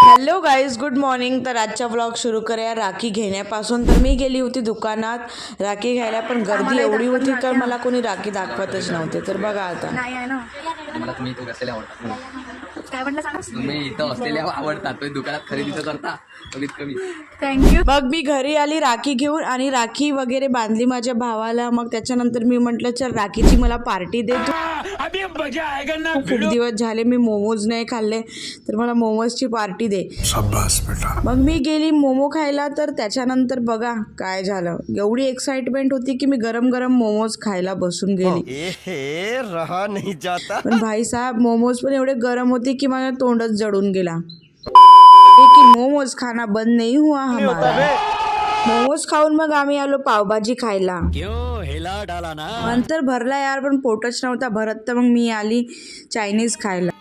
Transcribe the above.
Hello guys, good morning. तर आजचा vlog सुरू करूया राखी घेण्यापासून. तर मी गेली होती दुकानात राखी घ्यायला, पण गर्दी एवढी होती तर मला कोणी राखी दाखवतच नव्हते. तर बघा आता नाही आहे ना. मला तुम्ही इथे असलेले आवडतात. काय म्हटलं सांगा. तुम्ही इथं असलेले आवडतात. तुम्ही दुकानात खरेदी तर करता कमीत कमी. थँक्यू. मग मी घरी आली राखी घेऊन आणि राखी वगैरे बांधली माझ्या भावाला. मग त्याच्यानंतर मी म्हटलं चल राखीची मला पार्टी दे तू. खूप दिवस झाले मी मोमोज नाही खाल्ले, तर मला मोमोजची पार्टी दे. मग मी गेली मोमो खायला. तर त्याच्यानंतर बघा काय झालं. एवढी एक्साइटमेंट होती की मी गरम गरम मोमोज खायला बसून गेली. रहा नहीं जाता. पण भाई साहब मोमोज पण एवढे गरम होते की माझा तोंडच जळून गेला. लेकिन मोमोज खाना बंद नहीं हुआ हमारा. मोमोज खाऊन मग आम्ही आलो पावभाजी खायला. नंतर भरला यार, पण पोटच नव्हता भरत. तर मग मी आली चायनीज खायला.